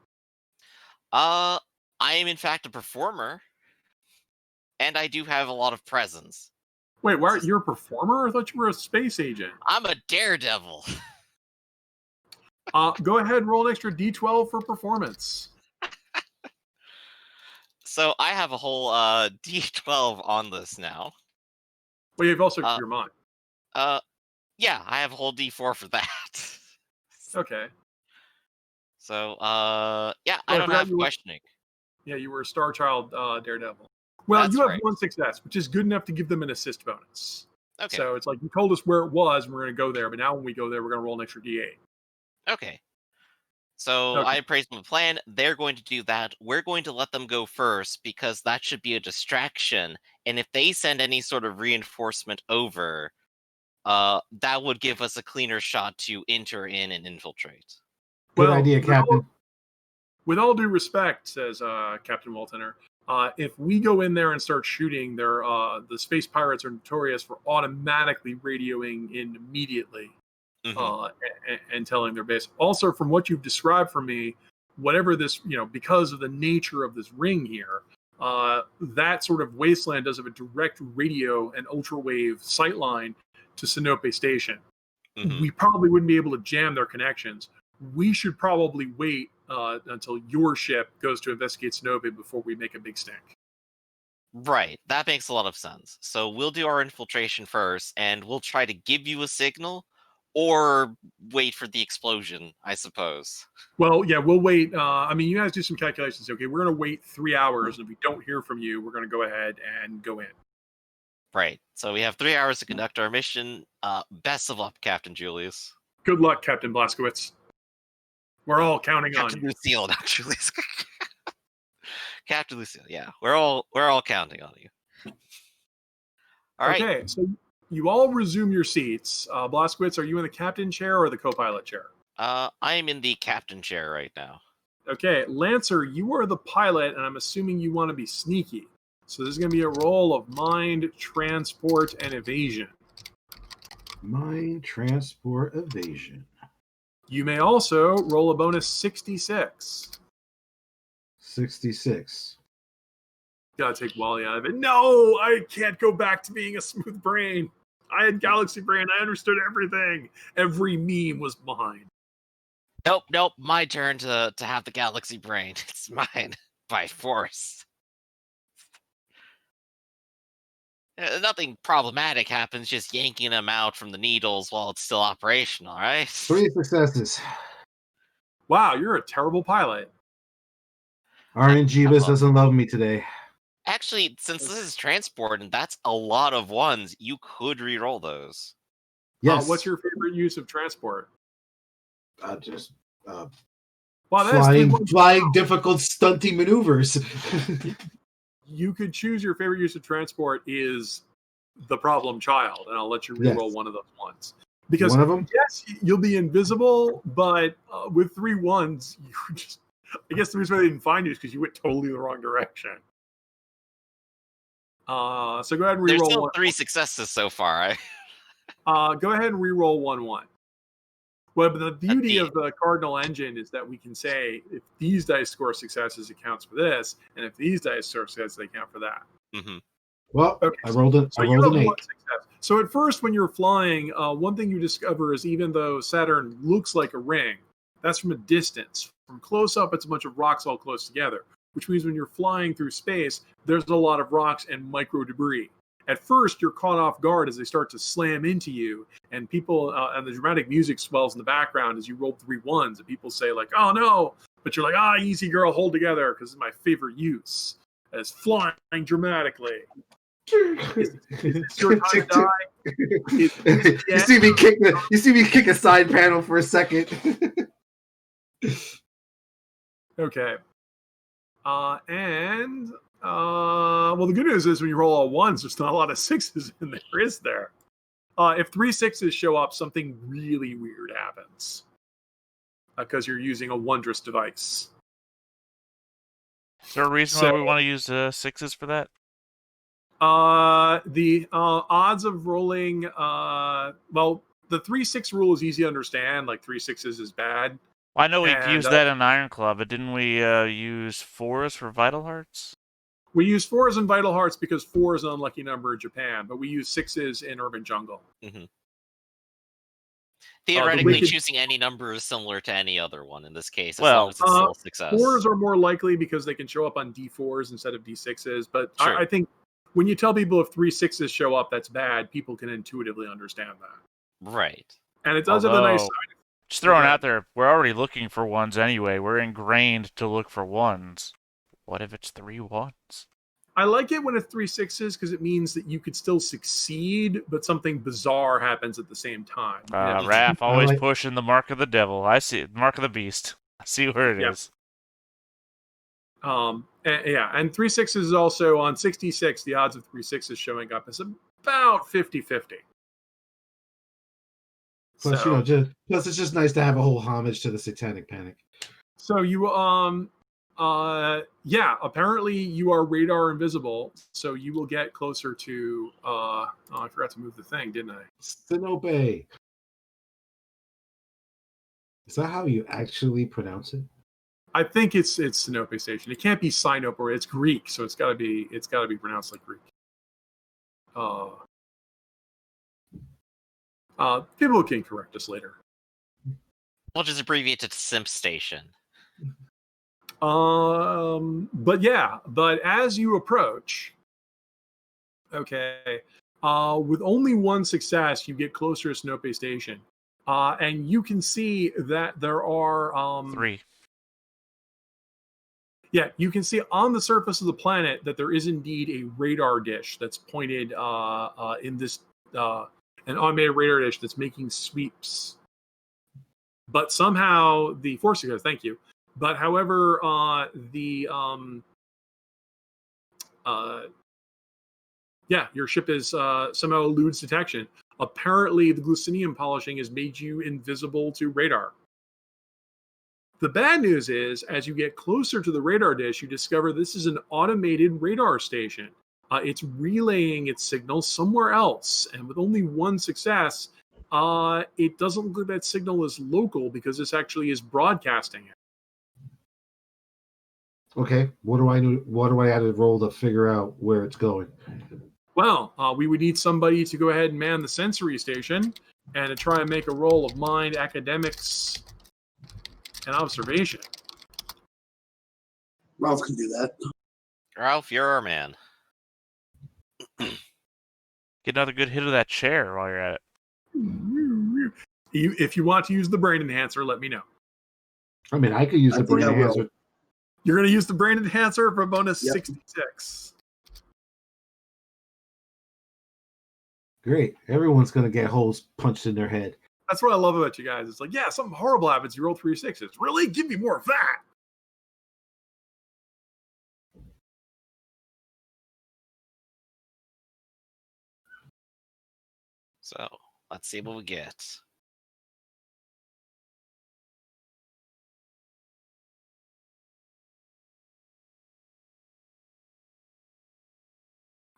B: I am in fact a performer. And I do have a lot of presence.
A: Wait, you're a performer? I thought you were a space agent.
B: I'm a daredevil.
A: Go ahead and roll an extra D12 for performance.
B: So I have a whole D12 on this now.
A: Well, you've also your mind.
B: Yeah, I have a whole D4 for that.
A: Okay.
B: So yeah, I don't have questioning.
A: Yeah, you were a Star Child daredevil. Well, you have one success, which is good enough to give them an assist bonus. Okay. So it's like you told us where it was, and we're going to go there. But now when we go there, we're going to roll an extra D8.
B: Okay. So I appraised the plan. They're going to do that. We're going to let them go first because that should be a distraction. And if they send any sort of reinforcement over, that would give us a cleaner shot to enter in and infiltrate.
C: Good idea, Captain.
A: With all due respect, says Captain Waltener, if we go in there and start shooting, the space pirates are notorious for automatically radioing in immediately. And telling their base. Also, from what you've described for me, whatever this, because of the nature of this ring here, that sort of wasteland does have a direct radio and ultrawave sightline to Sinope Station. We probably wouldn't be able to jam their connections. We should probably wait until your ship goes to investigate Sinope before we make a big stink.
B: Right, that makes a lot of sense. So we'll do our infiltration first, and we'll try to give you a signal. Or wait for the explosion, I suppose.
A: Well, yeah, we'll wait. You guys do some calculations. Okay, we're going to wait 3 hours. And if we don't hear from you, we're going to go ahead and go in.
B: Right. So we have 3 hours to conduct our mission. Best of luck, Captain Julius.
A: Good luck, Captain Blaskowitz. We're all counting on you.
B: Captain Lucille, not Julius. Captain Lucille, yeah. We're all counting on you. All right.
A: Okay, so you all resume your seats. Blaskowitz, are you in the captain chair or the co-pilot chair?
B: I am in the captain chair right now.
A: Okay, Lancer, you are the pilot, and I'm assuming you want to be sneaky. So this is going to be a roll of mind, transport, and evasion.
C: Mind, transport, evasion.
A: You may also roll a bonus 66.
C: 66.
A: Gotta take Wally out of it. No, I can't go back to being a smooth brain. I had Galaxy Brain. I understood everything. Every meme was mine.
B: Nope. My turn to have the Galaxy Brain. It's mine by force. Nothing problematic happens, just yanking them out from the needles while it's still operational, right?
C: 3 successes.
A: Wow, you're a terrible pilot.
C: RNGBus doesn't love me today.
B: Actually, since this is transport and that's a lot of ones, you could re-roll those.
C: Yes.
A: What's your favorite use of transport?
C: Just
A: Wow, that's
C: flying difficult stunty maneuvers.
A: You could choose your favorite use of transport is the problem child, and I'll let you re-roll one of those ones. Because
C: one of them?
A: Yes, you'll be invisible, but with 3 1s, you just. I guess the reason why they didn't find you is because you went totally the wrong direction. So go ahead and re-roll.
B: There's still
A: one.
B: 3 successes so far.
A: Go ahead and re-roll 1-1. Well, but the beauty of the Cardinal engine is that we can say if these dice score successes, it counts for this, and if these dice score successes, they count for that.
B: Mm-hmm.
C: Well, okay, I rolled an 8.
A: So at first, when you're flying, one thing you discover is even though Saturn looks like a ring, that's from a distance. From close up, it's a bunch of rocks all close together, which means when you're flying through space, there's a lot of rocks and micro debris. At first, you're caught off guard as they start to slam into you, and people and the dramatic music swells in the background as you roll 3 1s, and people say like, "Oh no!" But you're like, "Easy girl, hold together," because it's my favorite use as flying dramatically. Is your time to die?
C: You see me kick a side panel for a second.
A: Okay. Well, the good news is when you roll all 1s, there's not a lot of 6s in there, is there? If 3 6s show up, something really weird happens because you're using a Wondrous device.
D: Is there a reason why we want to use 6s for that?
A: The odds of rolling, well, the 3-6 rule is easy to understand. Like 3 6s is bad.
D: Well, I know we've used that in Iron Claw, but didn't we use 4s for Vital Hearts?
A: We use 4s in Vital Hearts because 4 is an unlucky number in Japan, but we use 6s in Urban Jungle.
B: Mm-hmm. Theoretically, choosing any number is similar to any other one in this case, as long as it's still a success.
A: 4s are more likely because they can show up on D4s instead of D6s, but sure. I think when you tell people if 3 6s show up, that's bad, people can intuitively understand that.
B: Right.
A: And it does have a nice side.
D: Just throwing out there, we're already looking for 1s anyway. We're ingrained to look for 1s. What if it's 3 1s?
A: I like it when it's 3 6s because it means that you could still succeed, but something bizarre happens at the same time.
D: Raph always pushing the mark of the devil. I see it. Mark of the beast. I see where it is.
A: And 3 6s is also on 66. The odds of 3 6s showing up is about 50-50.
C: Plus, plus it's just nice to have a whole homage to the Satanic Panic.
A: So you, apparently you are radar invisible, so you will get closer to. I forgot to move the thing, didn't I?
C: Sinope. Is that how you actually pronounce it?
A: I think it's Sinope Station. It can't be Sinope, or it's Greek, so it's got to be pronounced like Greek. People can correct us later.
B: We'll just abbreviate it to Simp Station.
A: But as you approach, with only 1 success, you get closer to Sinope Station. And you can see that there are
D: 3.
A: Yeah, you can see on the surface of the planet that there is indeed a radar dish that's pointed in this an automated radar dish that's making sweeps. But somehow the force goes, thank you. But however, your ship is somehow eludes detection. Apparently, the glucinium polishing has made you invisible to radar. The bad news is, as you get closer to the radar dish, you discover this is an automated radar station. It's relaying its signal somewhere else, and with only 1 success, it doesn't look like that signal is local because this actually is broadcasting it.
C: Okay, what do I do? What do I have to roll to figure out where it's going?
A: Well, we would need somebody to go ahead and man the sensory station and to try and make a roll of mind, academics, and observation.
E: Ralph can do that.
B: Ralph, you're our man.
D: Get another good hit of that chair while you're at it.
A: If you want to use the brain enhancer, let me know.
C: I mean, I could use
E: I
C: the
E: think
C: brain
E: I will.
C: enhancer.
A: You're going to use the brain enhancer for bonus
E: Yep.
A: 66.
C: Great. Everyone's gonna get holes punched in their head.
A: That's what I love about you guys. It's like, yeah, something horrible happens. You roll 3 6s. Really? Give me more of that.
B: So let's see what we get.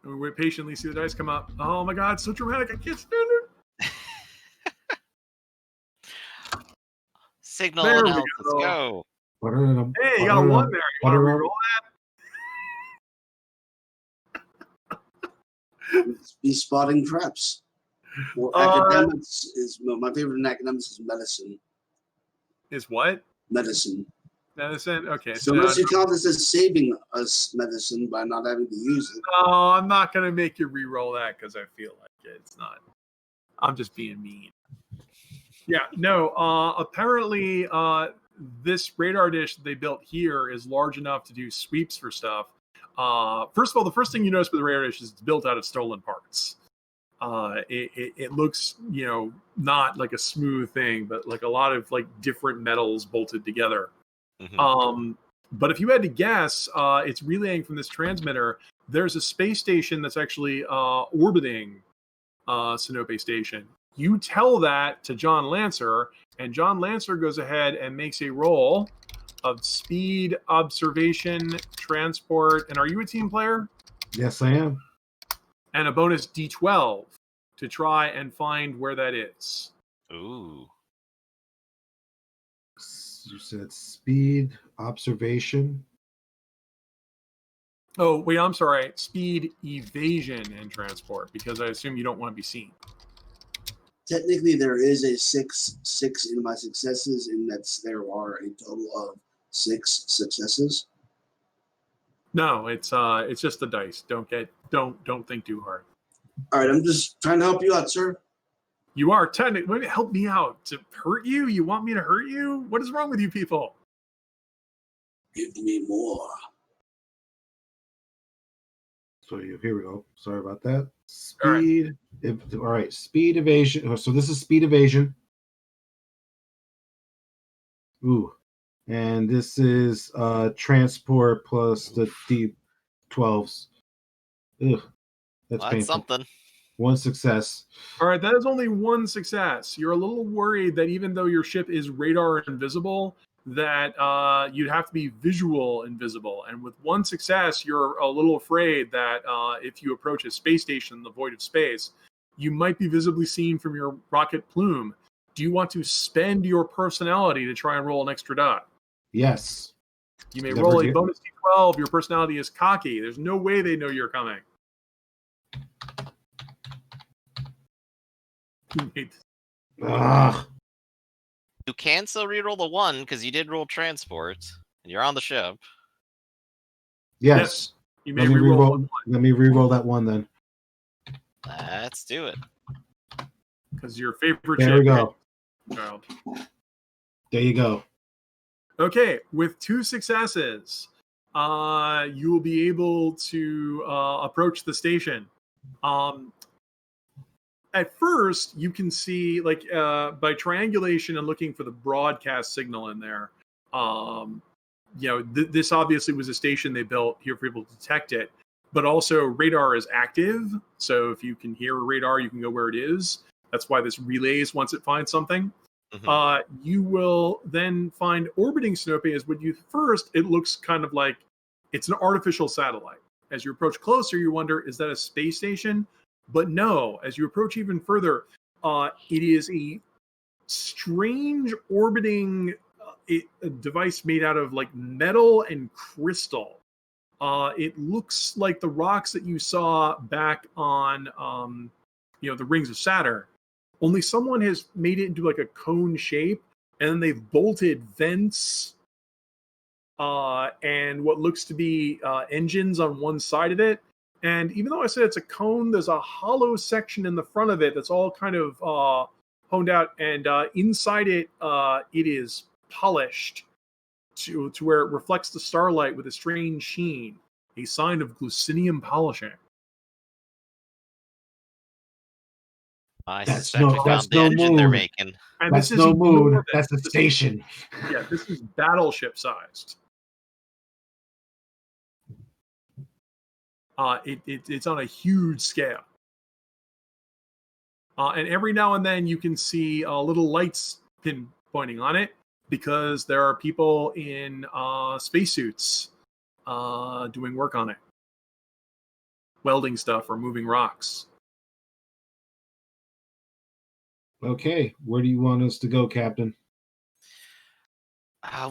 A: And we wait patiently, see the dice come up. Oh my God, so dramatic. I can't stand it.
B: Signal
A: There we
B: analysis,
A: go.
B: go.
A: Hey, you got a 1 there. You want to reroll
E: Be spotting traps. Well,
A: Uh,
E: academics is my favorite in academics is medicine.
A: that? Is what?
E: Medicine.
A: Medicine? Okay.
E: So unless you count this as saving us medicine by not having to use it.
A: No, I'm not going to make you re-roll that because I feel like it's not. I'm just being mean. Yeah, no. Apparently, this radar dish that they built here is large enough to do sweeps for stuff. First of all, the first thing you notice with the radar dish is it's built out of stolen parts. It looks, not like a smooth thing, but like a lot of like different metals bolted together.
B: Mhm.
A: But if you had to guess, it's relaying from this transmitter. There's a space station that's actually orbiting Sinope Station. You tell that to John Lancer, and John Lancer goes ahead and makes a roll of speed, observation, transport. And are you a team player?
C: Yes, I am.
A: And a bonus D12 to try and find where that is.
B: Ooh.
C: You said speed, observation.
A: Oh, wait, I'm sorry. Speed, evasion, and transport, because I assume you don't want to be seen.
E: Technically, there is a 6 in my successes, and there are a total of 6 successes.
A: No, it's just the dice. Don't think too hard.
E: All right, I'm just trying to help you out, sir.
A: You are technically help me out. To hurt you? You want me to hurt you? What is wrong with you people?
E: Give me more.
C: So here we go. Sorry about that.
A: All right.
C: Speed. All right. Speed evasion. So this is speed evasion. Ooh. And this is transport plus the D12s. Ugh. That's
B: Well, that's
C: painful.
B: something.
C: One success.
A: All right, that is only one success. You're a little worried that even though your ship is radar invisible, that you'd have to be visual invisible. And with one success, you're a little afraid that if you approach a space station in the void of space, you might be visibly seen from your rocket plume. Do you want to spend your personality to try and roll an extra dot?
C: Yes.
A: You may
C: Never
A: roll a
C: get-
A: bonus D12. Your personality is cocky. There's no way they know you're coming.
C: Ugh.
B: You can still reroll the 1 because you did roll transport and you're on the ship.
C: Yes.
A: You may
C: Let me
A: reroll
C: reroll.
A: one
C: Let me reroll that one then.
B: Let's do it.
A: because your favorite
C: There we
A: ship.
C: go.
A: Child.
C: There you go.
A: Okay, with 2 successes, you will be able to approach the station. At first, you can see, like, by triangulation and looking for the broadcast signal in there, this obviously was a station they built here for people to detect it, but also radar is active. So if you can hear a radar, you can go where it is. That's why this relays once it finds something.
B: Mhm.
A: You will then find orbiting Sinope as when you first, it looks kind of like it's an artificial satellite. As you approach closer, you wonder, is that a space station? But no, as you approach even further, it is a strange orbiting a device made out of like metal and crystal. It looks like the rocks that you saw back on, the rings of Saturn. Only someone has made it into like a cone shape, and then they've bolted vents and what looks to be engines on one side of it, And even though I said it's a cone, there's a hollow section in the front of it that's all kind of honed out, and inside it, it is polished to where it reflects the starlight with a strange sheen, a sign of glucinium polishing.
B: I
C: That's
B: suspect we
C: no-
B: found
C: that's
B: the
C: no
B: engine they're
C: moon.
B: making.
A: And
C: That's
A: this
C: no
A: is
C: moon.
A: enormous.
C: That's a
A: This is-
C: station.
A: Yeah, this is battleship sized. It's on a huge scale. And every now and then you can see little lights pointing on it because there are people in spacesuits doing work on it, welding stuff or moving rocks.
C: Okay, where do you want us to go, Captain?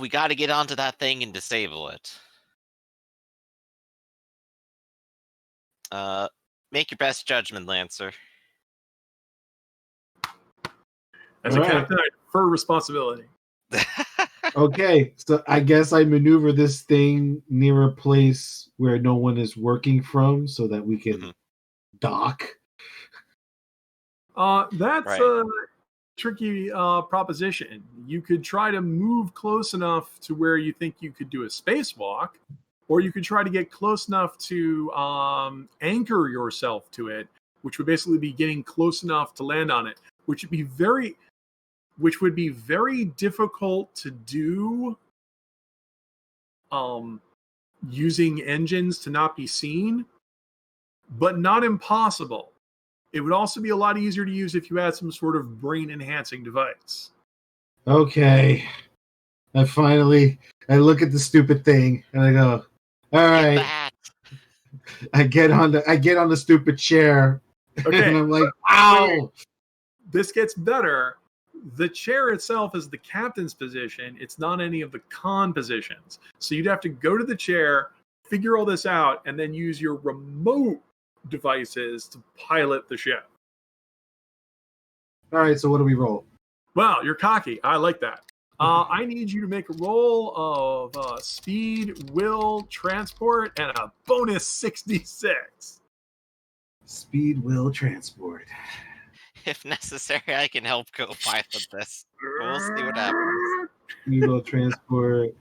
B: We got to get onto that thing and disable it. Make your best judgment, Lancer.
A: As
C: All
A: a
C: right.
A: captain, I prefer responsibility.
C: Okay, so I guess I maneuver this thing near a place where no one is working from so that we can
B: Mhm.
C: dock.
A: That's
B: Right.
A: a tricky proposition. You could try to move close enough to where you think you could do a spacewalk, or you could try to get close enough to anchor yourself to it, which would basically be getting close enough to land on it, which would be very difficult to do using engines to not be seen, but not impossible. It would also be a lot easier to use if you had some sort of brain enhancing device.
C: Okay. I look at the stupid thing and I go, all
B: Get
C: right.
B: that.
C: I get on the stupid chair.
A: Okay.
C: And I'm like, ow.
A: This gets better. The chair itself is the captain's position. It's not any of the con positions. So you'd have to go to the chair, figure all this out, and then use your remote devices to pilot the ship.
C: All right, so what do we roll?
A: Wow, you're cocky. I like that. I need you to make a roll of speed, will, transport, and a bonus 66.
C: Speed, will, transport.
B: If necessary, I can help co-pilot this. We'll see what happens.
C: Speed, will, transport.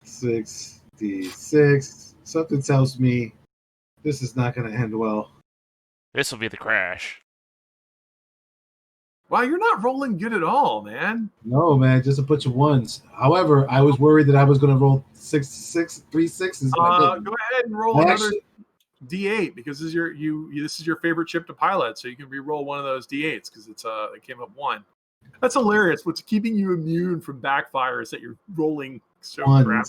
C: 66. Something tells me this is not going to end well.
D: This will be the crash.
A: Wow, you're not rolling good at all, man.
C: No, man, just a bunch of ones. However, I was worried that I was going to roll 3 sixes. But I didn't.
A: Go ahead and roll
C: I
A: another
C: actually-
A: D8 because this is your favorite ship to pilot, so you can re-roll one of those D8s because it came up 1. That's hilarious. What's keeping you immune from backfires that you're rolling so
C: Ones.
A: crap?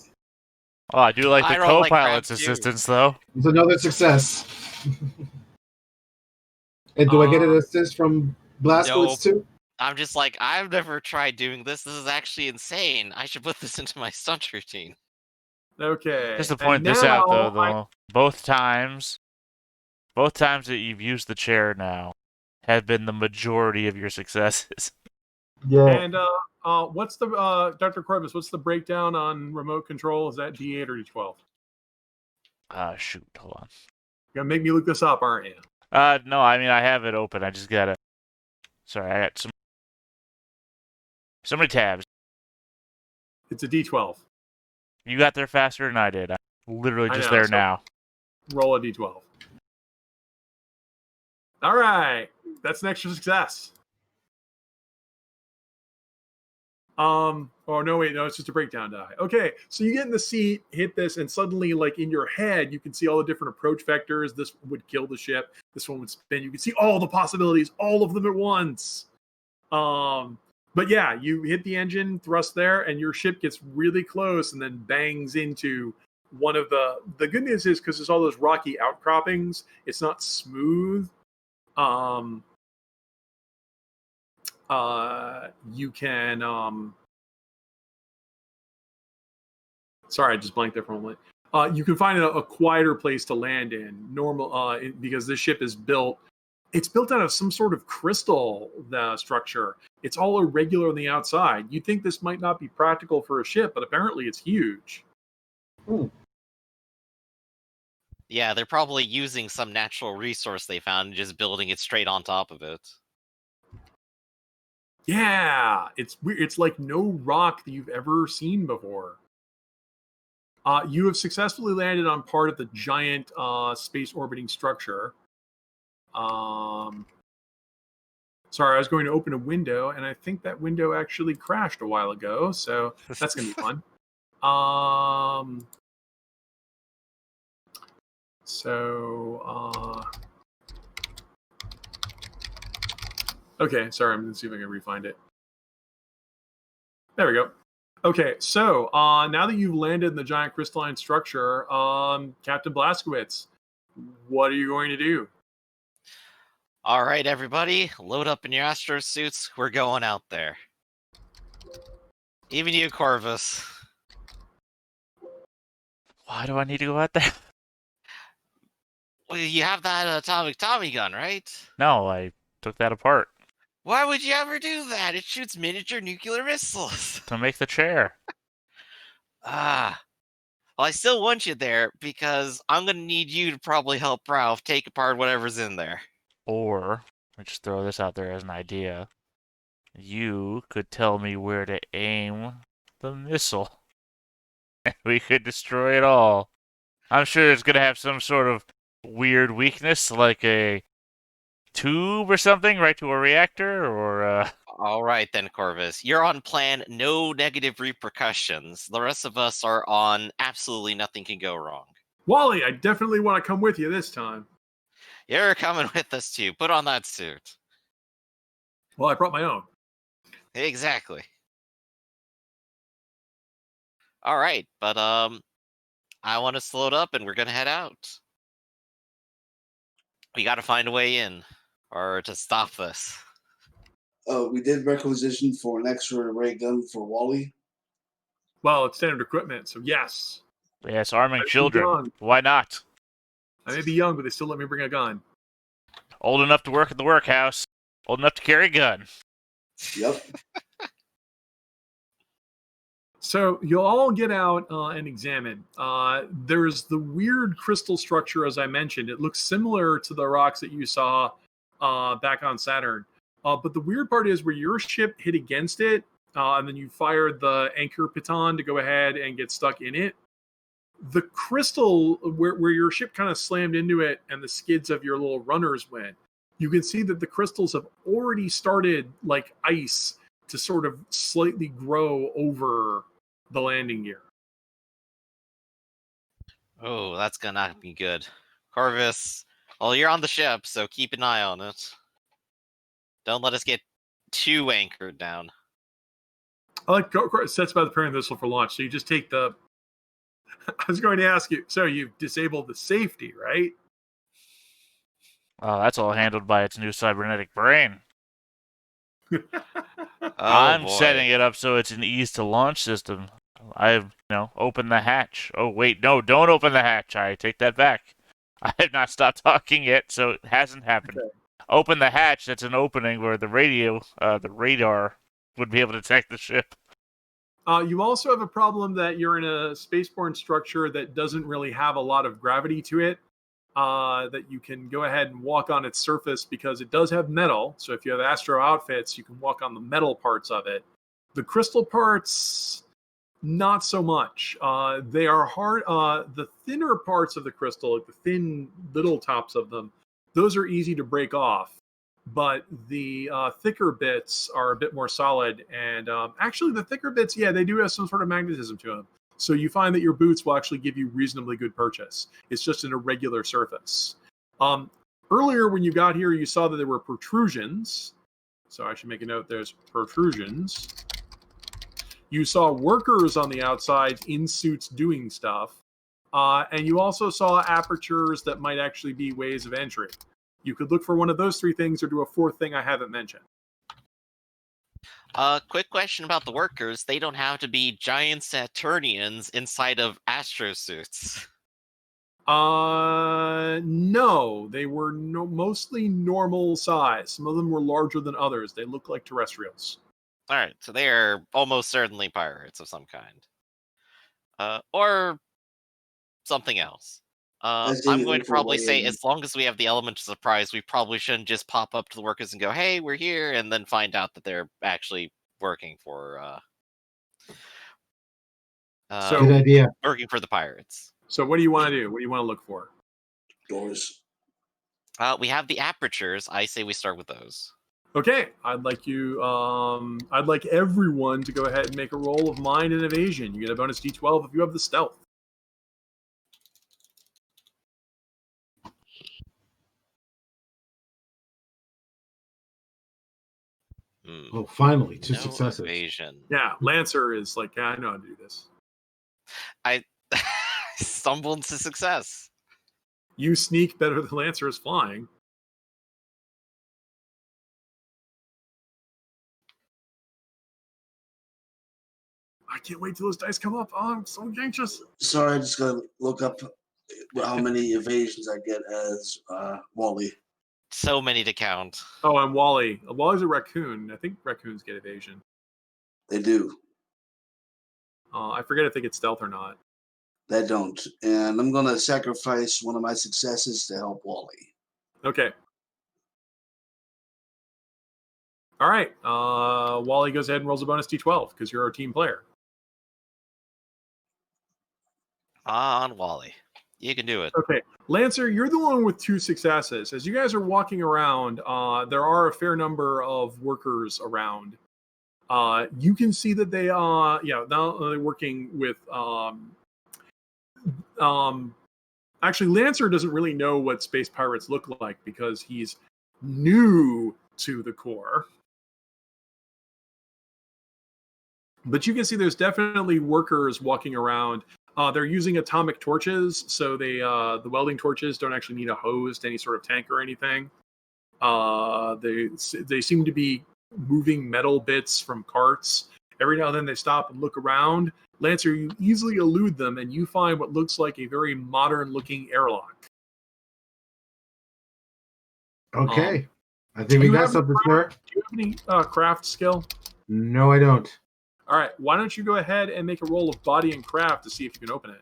D: Oh, I do like the
B: I roll like
D: co-pilot's
B: crap, too.
D: assistance, though.
C: It's another success. And do I get an assist from Blazkowicz too?
B: I'm just like, I've never tried doing this. This is actually insane. I should put this into my stunt routine.
A: Okay.
D: Just to
A: and
D: point this out,
A: now
D: though, both times that you've used the chair now have been the majority of your successes.
C: Yeah.
A: And what's the Dr. Corvus? What's the breakdown on remote control? Is that D8 or D12?
D: Shoot, hold on.
A: You're gonna make me look this up, aren't you?
D: No, I mean, I have it open. I just gotta... Sorry, I got so many tabs.
A: It's a D12.
D: You got there faster than I did. I'm literally
A: I
D: just
A: know,
D: there
A: so-
D: now.
A: Roll a D12. All right, that's an extra success. Oh no, wait, no, it's just a breakdown die. Okay, so you get in the seat, hit this, and suddenly, like in your head, you can see all the different approach vectors. This would kill the ship. This one would spin. You can see all the possibilities, all of them at once. But yeah, you hit the engine thrust there, and your ship gets really close, and then bangs into one of the. The good news is because there's all those rocky outcroppings, it's not smooth. You can sorry, I just blanked there for a moment. You can find a quieter place to land in because this ship is built. It's built out of some sort of crystal structure. It's all irregular on the outside. You'd think this might not be practical for a ship, but apparently it's huge.
B: Yeah, they're probably using some natural resource they found and just building it straight on top of it.
A: Yeah, it's weird. It's like no rock that you've ever seen before. You have successfully landed on part of the giant space orbiting structure. Sorry, I was going to open a window, and I think that window actually crashed a while ago, so that's going to be fun. Okay, sorry, I'm going to see if I can re-find it. There we go. Okay, so now that you've landed in the giant crystalline structure, Captain Blaskowitz, what are you going to do?
B: All right, everybody, load up in your astro suits. We're going out there. Even you, Corvus.
D: Why do I need to go out there?
B: Well, you have that atomic Tommy gun, right?
D: No, I took that apart
B: Why would you ever do that? It shoots miniature nuclear missiles.
D: to make the chair.
B: Ah. Well, I still want you there because I'm going to need you to probably help Ralph take apart whatever's in there.
D: Or, let me just throw this out there as an idea. You could tell me where to aim the missile. And we could destroy it all. I'm sure it's going to have some sort of weird weakness, like a tube or something, right to a reactor, or,
B: All right, then, Corvus. You're on plan, no negative repercussions. The rest of us are on absolutely nothing can go wrong.
A: Wally, I definitely want to come with you this time.
B: You're coming with us, too. Put on that suit.
A: Well, I brought my own.
B: Exactly. All right, but I want to load up and we're gonna head out. We got to find a way in, or to stop this.
E: We did requisition for an extra ray gun for Wally.
A: Well, it's standard equipment, so yes.
D: yes, arming
A: I'd be
D: children.
A: young.
D: Why not?
A: I may be young, but they still let me bring a gun.
D: Old enough to work at the workhouse. Old enough to carry a gun.
E: Yep.
A: So you'll all get out and examine. There's the weird crystal structure, as I mentioned. It looks similar to the rocks that you saw back on Saturn. But the weird part is where your ship hit against it, and then you fired the anchor piton to go ahead and get stuck in it. The crystal where your ship kind of slammed into it and the skids of your little runners went, you can see that the crystals have already started, like ice, to sort of slightly grow over the landing gear.
B: Oh, that's gonna not be good. Corvus, well, you're on the ship, so keep an eye on it. Don't let us get too anchored down.
A: I like sets by the parent missile for launch. So you just take the. I was going to ask you. So you've disabled the safety, right?
D: Oh, that's all handled by its new cybernetic brain.
B: Oh,
D: I'm
B: boy.
D: setting it up so it's an ease to launch system. I've, opened the hatch. Oh, wait, no, don't open the hatch. I take that back. I have not stopped talking yet, so it hasn't happened.
A: Okay.
D: Open the hatch. That's an opening where the radar would be able to detect the ship.
A: You also have a problem that you're in a spaceborne structure that doesn't really have a lot of gravity to it. That you can go ahead and walk on its surface because it does have metal. So if you have astro outfits, you can walk on the metal parts of it. The crystal parts, not so much. They are hard. The thinner parts of the crystal, like the thin little tops of them, those are easy to break off. But the thicker bits are a bit more solid. And actually, the thicker bits, yeah, they do have some sort of magnetism to them. So you find that your boots will actually give you reasonably good purchase. It's just an irregular surface. Earlier, when you got here, you saw that there were protrusions. So I should make a note, there's protrusions. You saw workers on the outside in suits doing stuff. And you also saw apertures that might actually be ways of entry. You could look for one of those three things or do a fourth thing I haven't mentioned.
B: Quick question about the workers. They don't have to be giant Saturnians inside of astrosuits.
A: No, they were mostly normal size. Some of them were larger than others. They look like terrestrials.
B: All right, so they are almost certainly pirates of some kind. Or something else.
E: Let's
B: I'm
E: take it
B: going to
E: for
B: probably
E: way
B: say,
E: in.
B: as long as we have the element of surprise, we probably shouldn't just pop up to the workers and go, "Hey, we're here," and then find out that they're actually working for
A: So-
C: Good idea.
B: working for the pirates.
A: So what do you want to do? What do you want to look for?
E: Doors.
B: We have the apertures. I say we start with those.
A: Okay, I'd like everyone to go ahead and make a roll of mind and evasion. You get a bonus D12 if you have the stealth.
C: Oh, finally, two
B: No
C: successes.
B: evasion.
A: Yeah, Lancer is like, yeah, I know how to do this.
B: I stumble into success.
A: You sneak better than Lancer is flying. I can't wait till those dice come up. Oh, I'm so anxious.
E: Sorry, I just gotta look up how many evasions I get as Wally.
B: So many to count.
A: Oh, and Wally. Wally's a raccoon. I think raccoons get evasion.
E: They do.
A: I forget if they get stealth or not.
E: They don't. And I'm gonna sacrifice one of my successes to help Wally.
A: Okay. All right. Wally goes ahead and rolls a bonus D12 because you're a team player.
B: On Wally. You can do it.
A: Okay. Lancer, you're the one with two successes. As you guys are walking around, there are a fair number of workers around. You can see that they are, now they're working with, actually, Lancer doesn't really know what space pirates look like because he's new to the Corps. But you can see there's definitely workers walking around. They're using atomic torches, so the welding torches don't actually need a hose to any sort of tank or anything. They seem to be moving metal bits from carts. Every now and then they stop and look around. Lancer, you easily elude them, and you find what looks like a very modern-looking airlock.
C: Okay. I think we got something for it.
A: Do you have any craft skill?
C: No, I don't.
A: All right, why don't you go ahead and make a roll of body and craft to see if you can open it.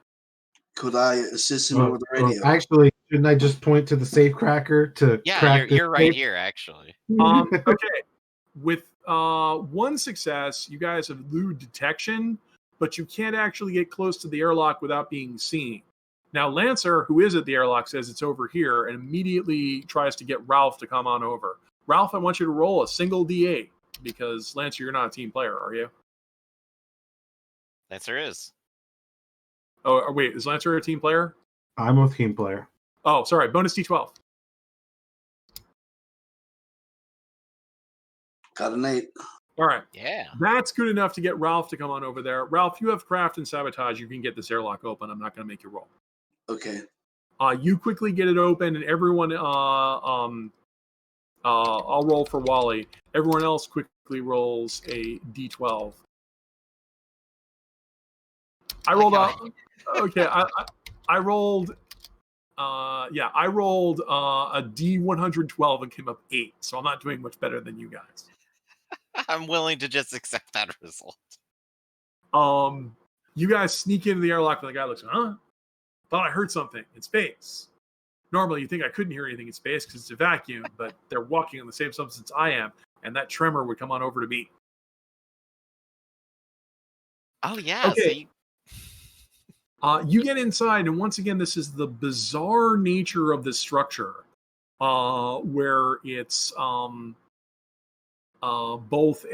E: Could I assist him with the radio?
C: Actually, shouldn't I just point to the safe cracker to
B: Yeah,
C: crack
B: you're right
C: safe?
B: here, actually.
A: Okay, with one success, you guys have elude detection, but you can't actually get close to the airlock without being seen. Now, Lancer, who is at the airlock, says it's over here and immediately tries to get Ralph to come on over. Ralph, I want you to roll a single D8 because, Lancer, you're not a team player, are you?
B: Lancer is.
A: Oh, wait, is Lancer a team player?
C: I'm a team player.
A: Oh, sorry, bonus D12.
E: Got an 8.
A: All right.
B: Yeah.
A: That's good enough to get Ralph to come on over there. Ralph, you have craft and sabotage. You can get this airlock open. I'm not going to make you roll.
E: Okay.
A: You quickly get it open, and everyone. I'll roll for Wally. Everyone else quickly rolls a D12. I rolled. Okay, I rolled. I rolled a D112 and came up 8. So I'm not doing much better than you guys.
B: I'm willing to just accept that result.
A: You guys sneak into the airlock, and the guy looks, huh? Thought I heard something in space. Normally, you think I couldn't hear anything in space because it's a vacuum, but they're walking on the same substance I am, and that tremor would come on over to me.
B: Oh, yeah.
A: Okay.
B: See?
A: You get inside, and once again, this is the bizarre nature of this structure, where it's both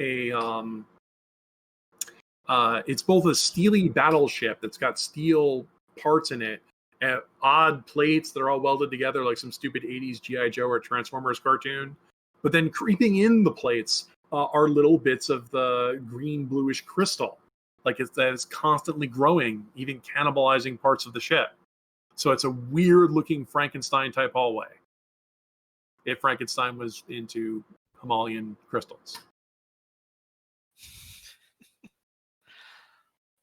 A: a steely battleship that's got steel parts in it, and odd plates that are all welded together like some stupid 80s G.I. Joe or Transformers cartoon. But then creeping in the plates are little bits of the green bluish crystal, like that is constantly growing, even cannibalizing parts of the ship. So it's a weird looking Frankenstein type hallway, if Frankenstein was into Himalayan crystals.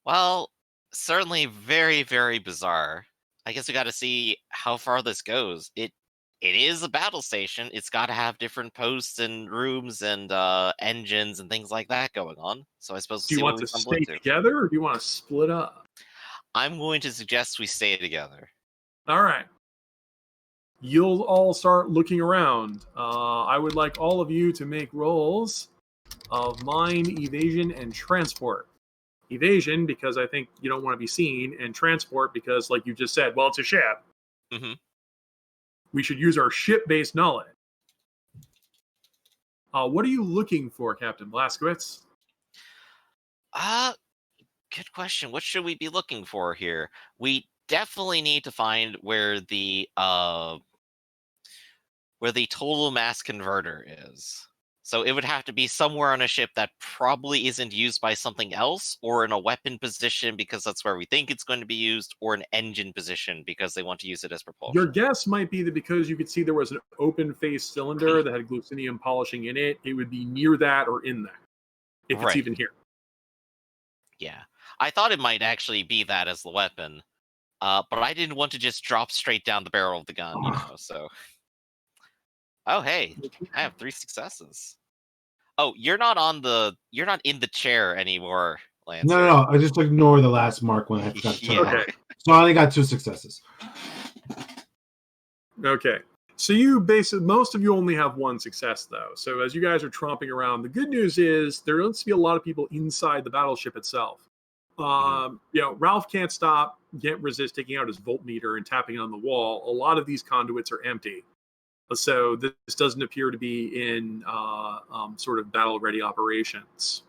B: Well, certainly very, very bizarre. I guess we got to see how far this goes. It is a battle station. It's got to have different posts and rooms and engines and things like that going on. So I suppose
A: Do you
B: we'll see
A: want
B: what
A: to
B: we stumble
A: stay
B: into.
A: together, or do you want to split up?
B: I'm going to suggest we stay together.
A: All right. You'll all start looking around. I would like all of you to make rolls of mine, evasion, and transport. Evasion, because I think you don't want to be seen, and transport, because, like you just said, well, it's a ship.
B: Mm-hmm.
A: We should use our ship-based knowledge. What are you looking for, Captain Blaskowitz?
B: Good question. What should we be looking for here? We definitely need to find where the total mass converter is. So it would have to be somewhere on a ship that probably isn't used by something else, or in a weapon position because that's where we think it's going to be used, or an engine position because they want to use it as propulsion.
A: Your guess might be that because you could see there was an open-face cylinder that had glucinium polishing in it, it would be near that or in that, if it's even here.
B: Yeah. I thought it might actually be that as the weapon, but I didn't want to just drop straight down the barrel of the gun, so... Oh, hey, I have 3 successes. Oh, you're not in the chair anymore, Lancer.
C: No. I just ignore the last mark when I forgot to turn
A: Okay.
C: off. So I only got 2 successes.
A: Okay. So you basically, most of you only have 1 success, though. So as you guys are tromping around, the good news is there doesn't be a lot of people inside the battleship itself. Ralph can't resist taking out his voltmeter and tapping it on the wall. A lot of these conduits are empty. So this doesn't appear to be in sort of battle-ready operations.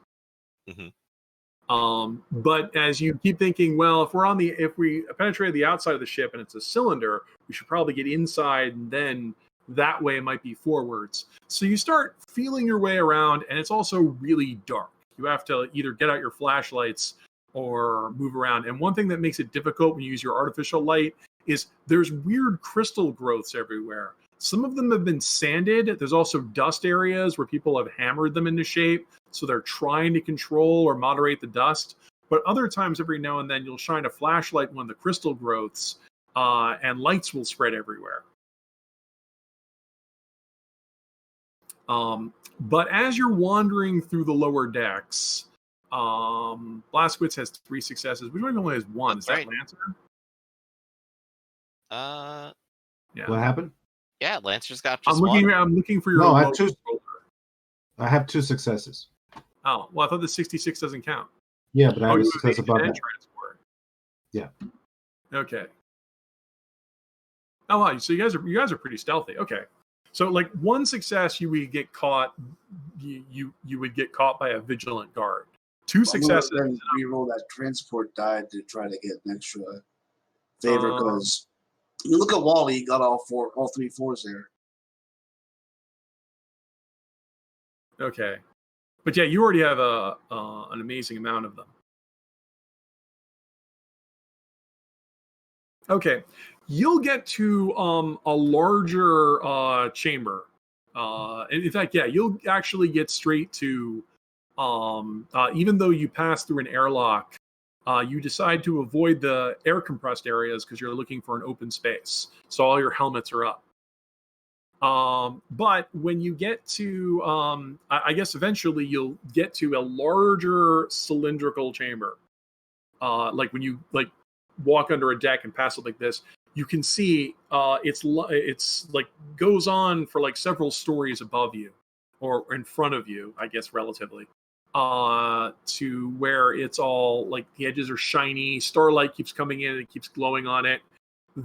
B: Mm-hmm.
A: But as you keep thinking, well, if we penetrate the outside of the ship and it's a cylinder, we should probably get inside, and then that way it might be forwards. So you start feeling your way around, and it's also really dark. You have to either get out your flashlights or move around. And one thing that makes it difficult when you use your artificial light is there's weird crystal growths everywhere. Some of them have been sanded. There's also dust areas where people have hammered them into shape. So they're trying to control or moderate the dust. But other times, every now and then, you'll shine a flashlight on one of the crystal growths, and lights will spread everywhere. But as you're wandering through the lower decks, Blaskowitz has 3 successes. Which one only has 1? Is that
B: Right.
A: Lancer? Yeah.
C: What happened?
B: Yeah, Lancer's got just
A: I'm looking.
B: one.
A: I'm looking for your.
C: No, I have
A: remote
C: 2.
A: controller.
C: I have 2 successes.
A: Oh, well, I thought the 66 doesn't count.
C: Yeah, but I have a
A: you
C: success
A: evaded
C: above
A: and
C: that.
A: transport.
C: Yeah.
A: Okay. Oh wow, so you guys are pretty stealthy. Okay. So like 1 success, you would get caught. You would get caught by a vigilant guard. 2 successes.
E: Then reroll that transport die to try to get an extra favor, because you look at Wally, he got all 3 4s there.
A: Okay. But yeah, you already have an amazing amount of them. Okay, you'll get to a larger chamber. In fact, yeah, you'll actually get straight to. Even though you pass through an airlock, you decide to avoid the air compressed areas because you're looking for an open space. So all your helmets are up. But when you get to, I guess eventually you'll get to a larger cylindrical chamber. Like when you walk under a deck and pass it like this, you can see it's like goes on for like several stories above you or in front of you, I guess relatively, to where it's all like the edges are shiny. Starlight keeps coming in and it keeps glowing on it.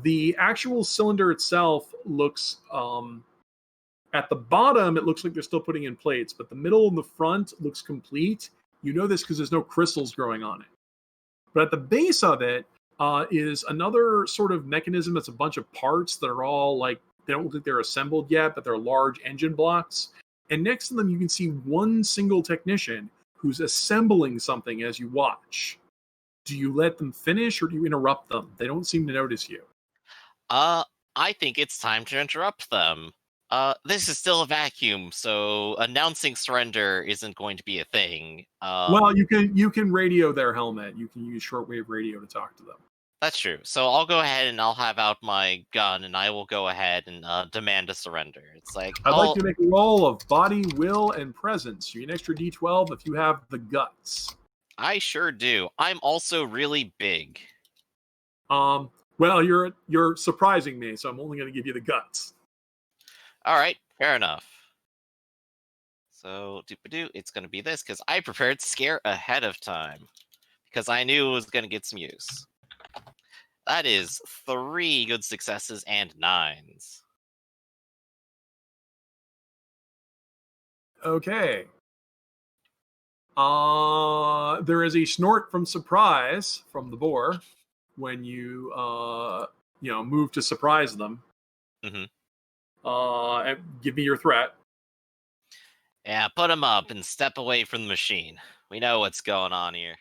A: The actual cylinder itself looks, at the bottom, it looks like they're still putting in plates, but the middle and the front looks complete. You know this because there's no crystals growing on it. But at the base of it is another sort of mechanism that's a bunch of parts that are all like, they don't look like they're assembled yet, but they're large engine blocks. And next to them, you can see one single technician who's assembling something as you watch. Do you let them finish or do you interrupt them? They don't seem to notice you.
B: I think it's time to interrupt them. This is still a vacuum, so announcing surrender isn't going to be a thing.
A: Well, you can radio their helmet. You can use shortwave radio to talk to them.
B: That's true. So I'll go ahead and I'll have out my gun, and I will go ahead and demand a surrender. It's like
A: I'd like you to make a roll of body, will, and presence. You get an extra D12 if you have the guts.
B: I sure do. I'm also really big.
A: Well, you're surprising me, so I'm only going to give you the guts.
B: All right, fair enough. So, it's going to be this because I prepared scare ahead of time because I knew it was going to get some use. That is 3 good successes and 9s.
A: Okay. There is a snort from surprise from the boar when you move to surprise them.
B: Mhm.
A: And give me your threat.
B: Yeah, put him up and step away from the machine. We know what's going on here.